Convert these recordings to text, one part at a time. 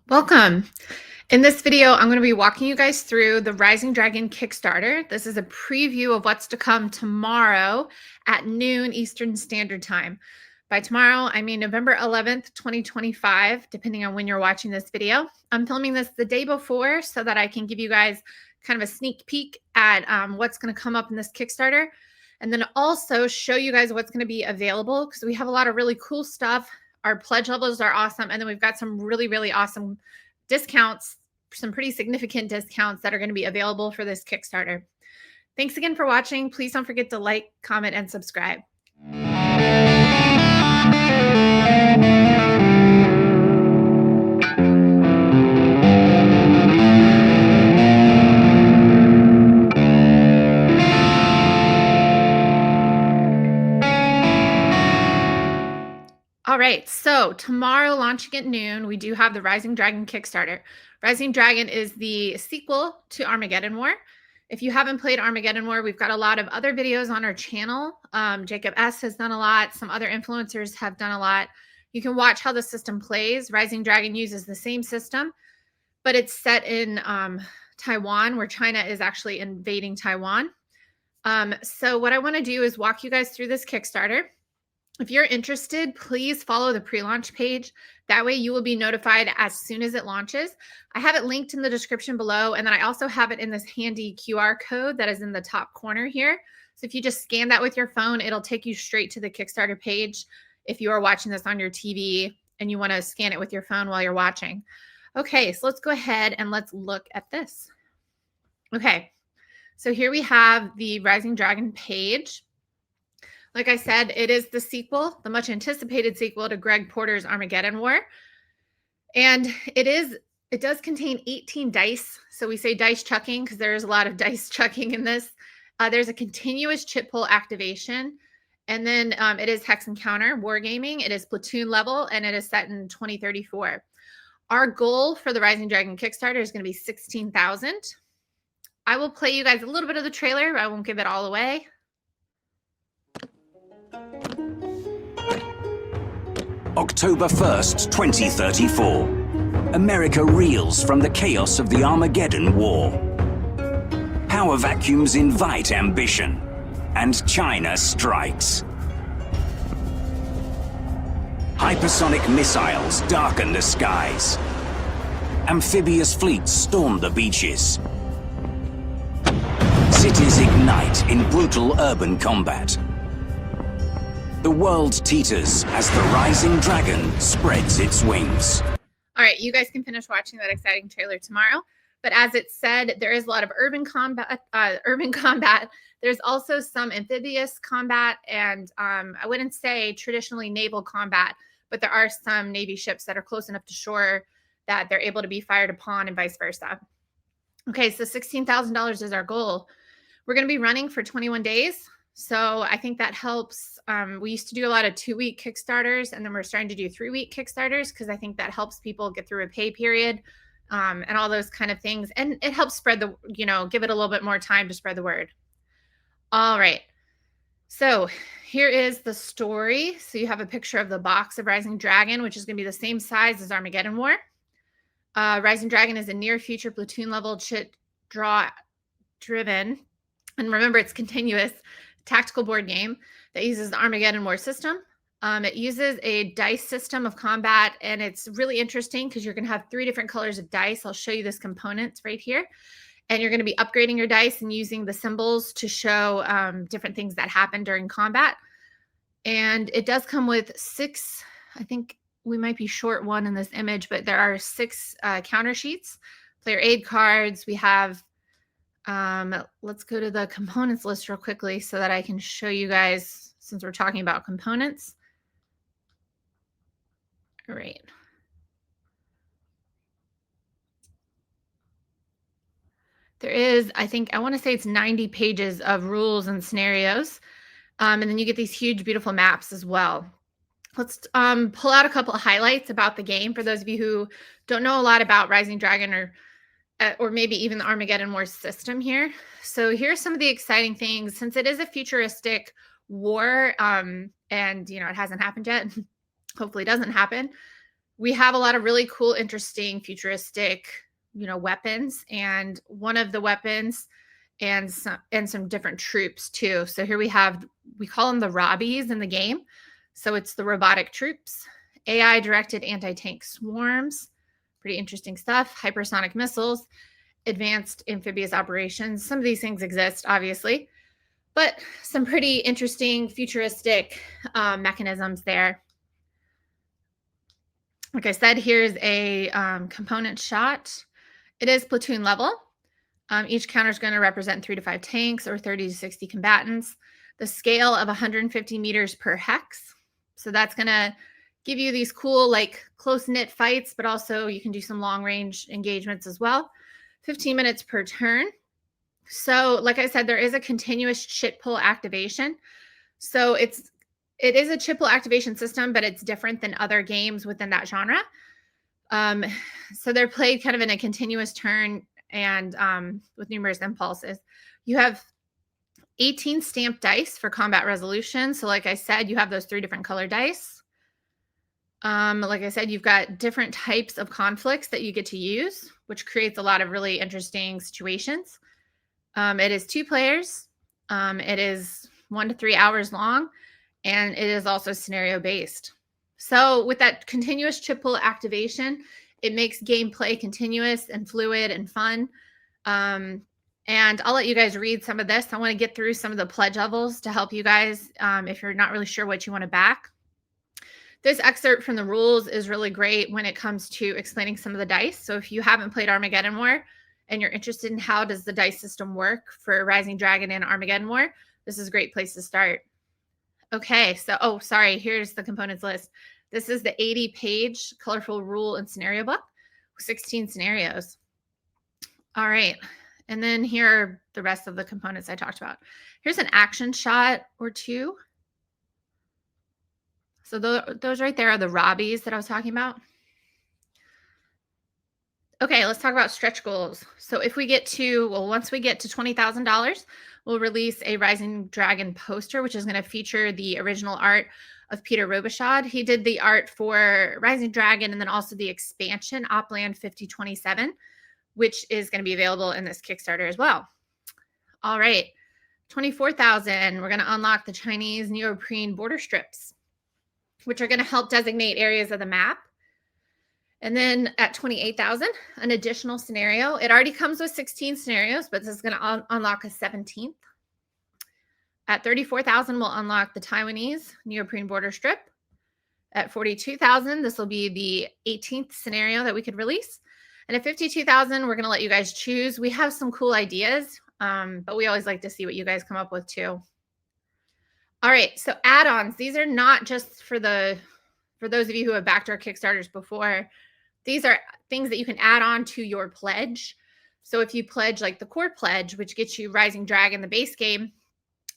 Welcome. In this video, I'm going to be walking you guys through the Rising Dragon Kickstarter. This is a preview of what's to come tomorrow at noon Eastern Standard Time. By tomorrow, I mean November 11th, 2025, depending on when you're watching this video. I'm filming this the day before so that I can give you guys kind of a sneak peek at what's going to come up in this Kickstarter. And then also show you guys what's going to be available because we have a lot of really cool stuff. Our pledge levels are awesome. And then we've got some really, really awesome discounts, some pretty significant discounts that are going to be available for this Kickstarter. Thanks again for watching. Please don't forget to like, comment, and subscribe. All right, so tomorrow launching at noon, we do have the Rising Dragon Kickstarter. Rising Dragon is the sequel to Armageddon War. If you haven't played Armageddon War, we've got a lot of other videos on our channel. Jacob S. has done a lot. Some other influencers have done a lot. You can watch how the system plays. Rising Dragon uses the same system, but it's set in Taiwan, where China is actually invading Taiwan. So what I want to do is walk you guys through this Kickstarter. If you're interested, please follow the pre-launch page. That way you will be notified as soon as it launches. I have it linked in the description below, and then I also have it in this handy QR code that is in the top corner here. So if you just scan that with your phone, it'll take you straight to the Kickstarter page if you are watching this on your TV and you want to scan it with your phone while you're watching. Okay, so let's go ahead and let's look at this. Okay, so here we have the Rising Dragon page. Like I said, it is the sequel, the much anticipated sequel to Greg Porter's Armageddon War. And it does contain 18 dice. So we say dice chucking because there's a lot of dice chucking in this. There's a continuous chip pull activation. And then it is Hex Encounter Wargaming. It is platoon level and it is set in 2034. Our goal for the Rising Dragon Kickstarter is going to be 16,000. I will play you guys a little bit of the trailer, but I won't give it all away. October 1st, 2034. America reels from the chaos of the Armageddon War. Power vacuums invite ambition, and China strikes. Hypersonic missiles darken the skies. Amphibious fleets storm the beaches. Cities ignite in brutal urban combat. The world teeters as the Rising Dragon spreads its wings. All right, you guys can finish watching that exciting trailer tomorrow. But as it said, there is a lot of urban combat. There's also some amphibious combat, and I wouldn't say traditionally naval combat, but there are some Navy ships that are close enough to shore that they're able to be fired upon and vice versa. Okay, so $16,000 is our goal. We're going to be running for 21 days. So I think that helps. We used to do a lot of 2-week Kickstarters, and then we're starting to do 3-week Kickstarters because I think that helps people get through a pay period and all those kind of things. And it helps spread the, give it a little bit more time to spread the word. All right. So here is the story. So you have a picture of the box of Rising Dragon, which is going to be the same size as Armageddon War. Rising Dragon is a near future platoon level chit draw driven. And remember, it's continuous tactical board game that uses the Armageddon War system. It uses a dice system of combat, and it's really interesting because you're going to have 3 different colors of dice. I'll show you this components right here. And you're going to be upgrading your dice and using the symbols to show different things that happen during combat. And it does come with 6, I think we might be short one in this image, but there are 6 counter sheets, player aid cards. We have let's go to the components list real quickly so that I can show you guys, since we're talking about components. All right. There is, I want to say it's 90 pages of rules and scenarios. And then you get these huge, beautiful maps as well. Let's pull out a couple of highlights about the game for those of you who don't know a lot about Rising Dragon or maybe even the Armageddon War system here. So here's some of the exciting things. Since it is a futuristic war, and it hasn't happened yet, hopefully it doesn't happen, we have a lot of really cool, interesting, futuristic, weapons, and one of the weapons and some different troops too. So here we call them the Robbies in the game. So it's the robotic troops, AI directed anti-tank swarms, pretty interesting stuff, hypersonic missiles, advanced amphibious operations. Some of these things exist, obviously, but some pretty interesting futuristic mechanisms there. Like I said, here's a component shot. It is platoon level. Each counter is going to represent 3 to 5 tanks or 30 to 60 combatants. The scale of 150 meters per hex. So that's going to give you these cool, like, close-knit fights, but also you can do some long-range engagements as well. 15 minutes per turn. So like I said, there is a continuous chit pull activation. So it is a chit pull activation system, but it's different than other games within that genre. So they're played kind of in a continuous turn and with numerous impulses. You have 18 stamped dice for combat resolution. So like I said, you have those 3 different color dice. Like I said, you've got different types of conflicts that you get to use, which creates a lot of really interesting situations. It is 2 players. It is 1 to 3 hours long, and it is also scenario based. So with that continuous chit pull activation, it makes gameplay continuous and fluid and fun. And I'll let you guys read some of this. I want to get through some of the pledge levels to help you guys if you're not really sure what you want to back. This excerpt from the rules is really great when it comes to explaining some of the dice. So if you haven't played Armageddon War and you're interested in how does the dice system work for Rising Dragon and Armageddon War, this is a great place to start. Okay, so, here's the components list. This is the 80-page colorful rule and scenario book with 16 scenarios. All right, and then here are the rest of the components I talked about. Here's an action shot or 2. So those right there are the Robbies that I was talking about. Okay, let's talk about stretch goals. So if we get to, once we get to $20,000, we'll release a Rising Dragon poster, which is going to feature the original art of Peter Robichaud. He did the art for Rising Dragon and then also the expansion, Opland 5027, which is going to be available in this Kickstarter as well. All right, 24,000, we're going to unlock the Chinese neoprene border strips, which are going to help designate areas of the map. And then at 28,000, an additional scenario. It already comes with 16 scenarios, but this is going to unlock a 17th. At 34,000, we'll unlock the Taiwanese neoprene border strip. At 42,000, this will be the 18th scenario that we could release. And at 52,000, we're going to let you guys choose. We have some cool ideas, but we always like to see what you guys come up with too. All right, so add-ons. These are not just for those of you who have backed our Kickstarters before. These are things that you can add on to your pledge. So if you pledge like the core pledge, which gets you Rising Dragon, the base game,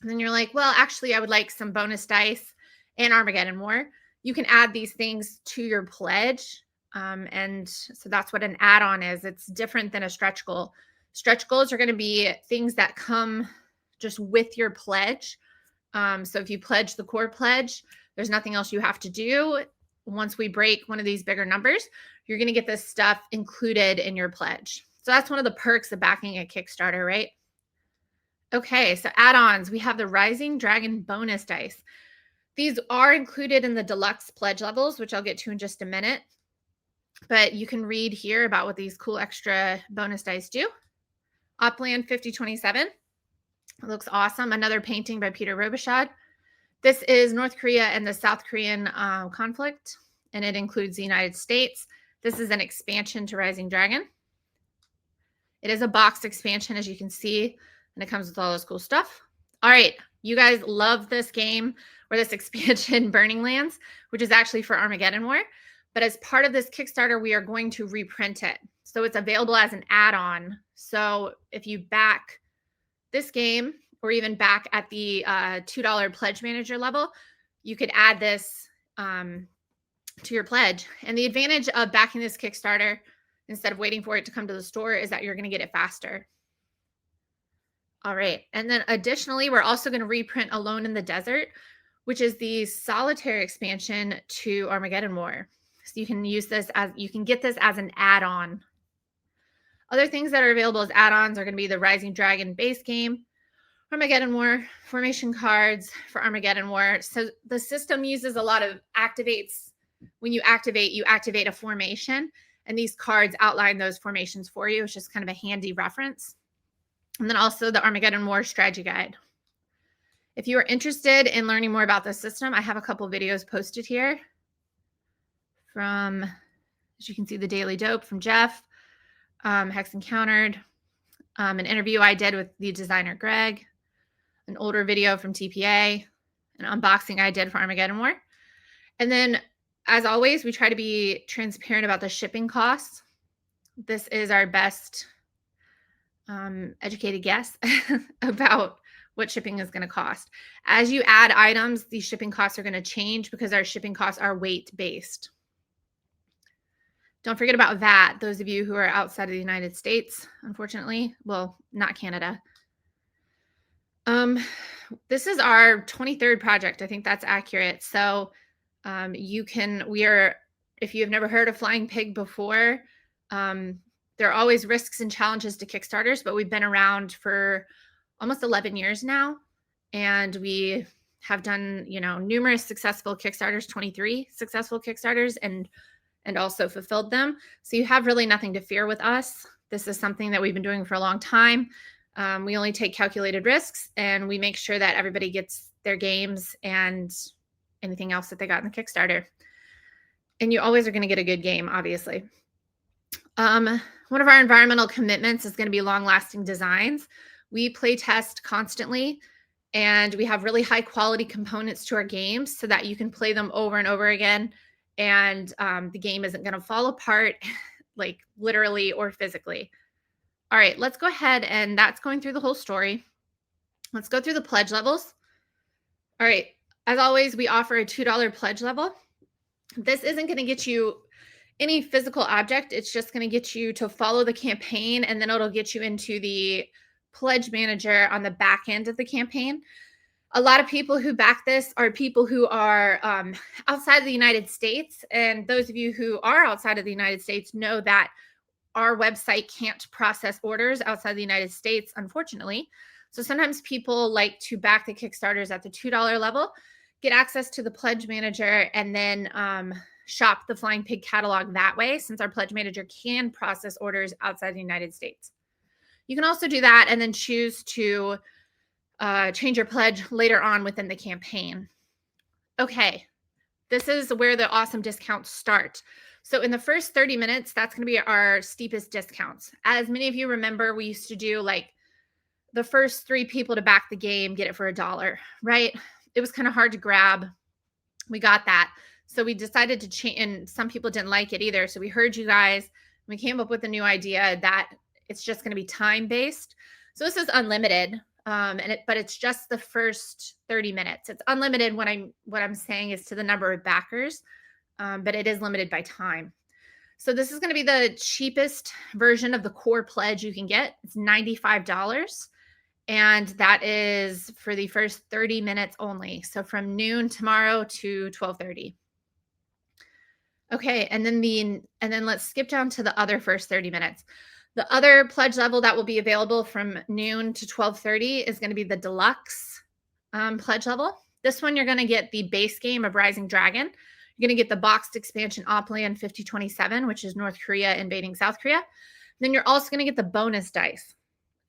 and then you're like, well, actually, I would like some bonus dice and Armageddon War. You can add these things to your pledge. And so that's what an add-on is. It's different than a stretch goal. Stretch goals are going to be things that come just with your pledge. So if you pledge the core pledge, there's nothing else you have to do. Once we break one of these bigger numbers, you're going to get this stuff included in your pledge. So that's one of the perks of backing a Kickstarter, right? Okay, so add-ons. We have the Rising Dragon bonus dice. These are included in the deluxe pledge levels, which I'll get to in just a minute. But you can read here about what these cool extra bonus dice do. Opland 5027. It looks awesome. Another painting by Peter Robichaud. This is North Korea and the South Korean conflict, and it includes the United States. This is an expansion to Rising Dragon. It is a boxed expansion, as you can see, and it comes with all this cool stuff. All right, you guys love this game or this expansion, Burning Lands, which is actually for Armageddon War. But as part of this Kickstarter, we are going to reprint it. So it's available as an add-on. So if you back this game, or even back at the $2 pledge manager level, you could add this to your pledge. And the advantage of backing this Kickstarter instead of waiting for it to come to the store is that you're going to get it faster. All right. And then additionally, we're also going to reprint Alone in the Desert, which is the solitaire expansion to Armageddon War. So you can use this as, you can get this as an add-on. Other things that are available as add-ons are going to be the Rising Dragon base game, Armageddon War, formation cards for Armageddon War. So the system uses a lot of activates. When you activate a formation, and these cards outline those formations for you. It's just kind of a handy reference. And then also the Armageddon War strategy guide. If you are interested in learning more about this system, I have a couple videos posted here from, as you can see, the Daily Dope from Jeff, Hex Encountered, an interview I did with the designer Greg, an older video from TPA, an unboxing I did for Armageddon War. And then, as always, we try to be transparent about the shipping costs. This is our best educated guess about what shipping is going to cost. As you add items, these shipping costs are going to change because our shipping costs are weight-based. Don't forget about VAT, those of you who are outside of the United States, unfortunately. Well, not Canada. This is our 23rd project. I think that's accurate. So if you have never heard of Flying Pig before, there are always risks and challenges to Kickstarters, but we've been around for almost 11 years now. And we have done, numerous successful Kickstarters, 23 successful Kickstarters, and also fulfilled them. So you have really nothing to fear with us. This is something that we've been doing for a long time. We only take calculated risks, and we make sure that everybody gets their games and anything else that they got in the Kickstarter. And you always are going to get a good game, obviously. One of our environmental commitments is going to be long-lasting designs. We play test constantly, and we have really high quality components to our games so that you can play them over and over again, and the game isn't going to fall apart, like literally or physically. All right, let's go ahead, and that's going through the whole story. Let's go through the pledge levels. All right, as always, we offer a $2 pledge level. This isn't going to get you any physical object. It's just going to get you to follow the campaign, and then it'll get you into the pledge manager on the back end of the campaign. A lot of people who back this are people who are outside of the United States. And those of you who are outside of the United States know that our website can't process orders outside the United States, unfortunately. So sometimes people like to back the Kickstarters at the $2 level, get access to the pledge manager, and then shop the Flying Pig catalog that way, since our pledge manager can process orders outside the United States. You can also do that and then choose to change your pledge later on within the campaign. Okay, this is where the awesome discounts start. So in the first 30 minutes, that's going to be our steepest discounts. As many of you remember, we used to do like the first 3 people to back the game get it for $1, right? It was kind of hard to grab. We got that. So we decided to change, and some people didn't like it either. So we heard you guys. We came up with a new idea that it's just going to be time-based. So this is unlimited, but it's just the first 30 minutes. It's unlimited. What I'm saying is to the number of backers, but it is limited by time. So this is going to be the cheapest version of the core pledge you can get. It's $95. And that is for the first 30 minutes only. So from noon tomorrow to 12:30. Okay, and then let's skip down to the other first 30 minutes. The other pledge level that will be available from noon to 12:30 is going to be the deluxe pledge level. This one, you're going to get the base game of Rising Dragon. You're going to get the boxed expansion Opland 5027, which is North Korea invading South Korea. Then you're also going to get the bonus dice.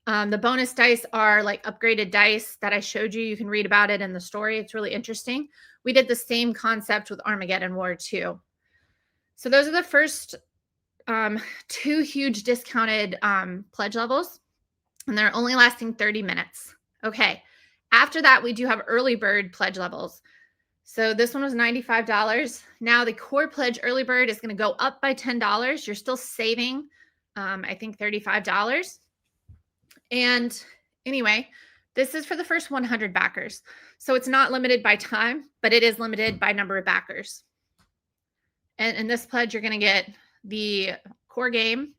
The bonus dice are like upgraded dice that I showed you. You can read about it in the story. It's really interesting. We did the same concept with Armageddon War 2. So those are the first 2 huge discounted pledge levels, and they're only lasting 30 minutes. Okay. After that, we do have early bird pledge levels. So this one was $95. Now the core pledge early bird is going to go up by $10. You're still saving, I think, $35. And anyway, this is for the first 100 backers. So it's not limited by time, but it is limited by number of backers. And in this pledge, you're going to get the core game.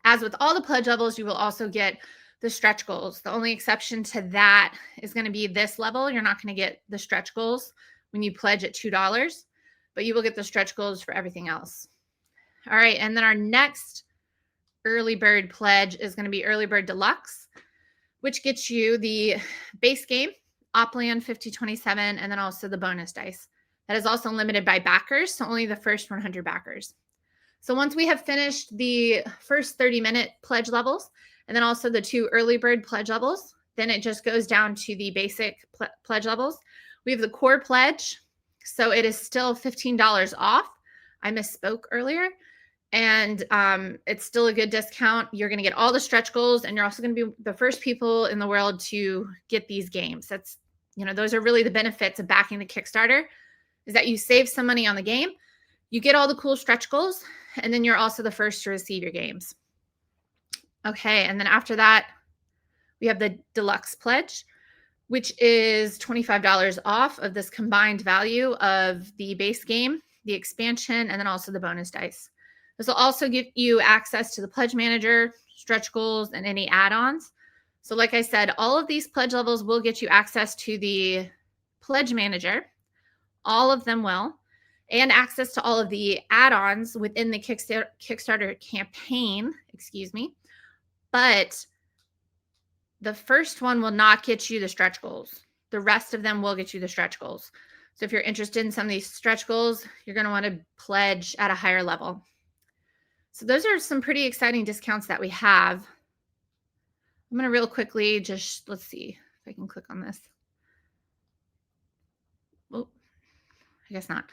As with all the pledge levels, you will also get the stretch goals. The only exception to that is going to be this level. You're not going to get the stretch goals when you pledge at $2. but you will get the stretch goals for everything else. All right, and then our next early bird pledge is going to be Early Bird Deluxe, which gets you the base game, Opland 5027, and then also the bonus dice. That is also limited by backers, so only the first 100 backers. So once we have finished the first 30-minute pledge levels, and then also the 2 early bird pledge levels, then it just goes down to the basic pledge levels. We have the core pledge, so it is still $15 off. I misspoke earlier. And it's still a good discount. You're going to get all the stretch goals, and you're also going to be the first people in the world to get these games. That's, those are really the benefits of backing the Kickstarter, is that you save some money on the game, you get all the cool stretch goals, and then you're also the first to receive your games. Okay, and then after that, we have the Deluxe Pledge, which is $25 off of this combined value of the base game, the expansion, and then also the bonus dice. This will also give you access to the pledge manager, stretch goals, and any add-ons. So like I said, all of these pledge levels will get you access to the pledge manager. All of them will. And access to all of the add-ons within the Kickstarter campaign, But the first one will not get you the stretch goals. The rest of them will get you the stretch goals. So if you're interested in some of these stretch goals, you're going to want to pledge at a higher level. So those are some pretty exciting discounts that we have. I'm going to real quickly let's see if I can click on this. Oh, I guess not.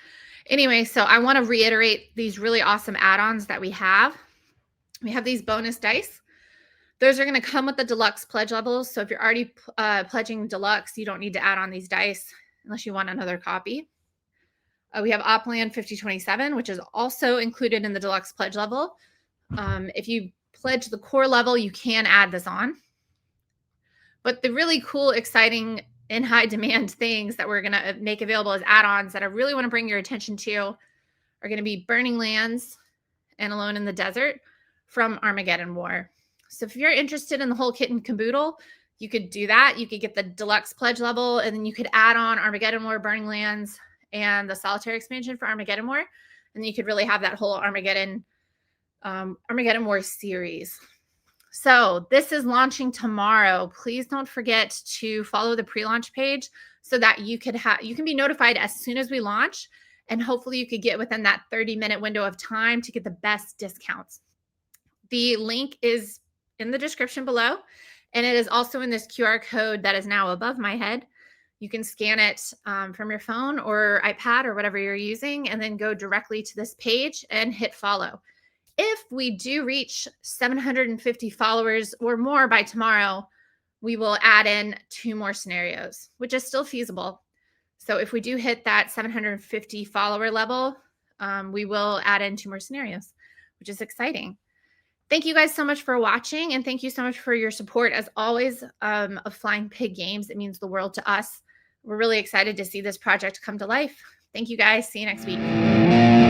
Anyway, so I want to reiterate these really awesome add-ons that we have. We have these bonus dice. Those are going to come with the deluxe pledge levels. So if you're already pledging deluxe, you don't need to add on these dice unless you want another copy. We have Opland 5027, which is also included in the deluxe pledge level. If you pledge the core level, you can add this on. But the really cool, exciting, and high demand things that we're going to make available as add-ons that I really want to bring your attention to are going to be Burning Lands and Alone in the Desert from Armageddon War. So if you're interested in the whole kit and caboodle, you could do that. You could get the deluxe pledge level, and then you could add on Armageddon War, Burning Lands, and the solitaire expansion for Armageddon War. And you could really have that whole Armageddon War series. So this is launching tomorrow. Please don't forget to follow the pre-launch page so that you can be notified as soon as we launch, and hopefully you could get within that 30-minute window of time to get the best discounts. The link is in the description below, and it is also in this QR code that is now above my head. You can scan it from your phone or iPad or whatever you're using, and then go directly to this page and hit follow. If we do reach 750 followers or more by tomorrow, we will add in 2 more scenarios, which is still feasible. So if we do hit that 750 follower level, we will add in 2 more scenarios, which is exciting. Thank you guys so much for watching, and thank you so much for your support, as always, of Flying Pig Games. It means the world to us. We're really excited to see this project come to life. Thank you guys. See you next week.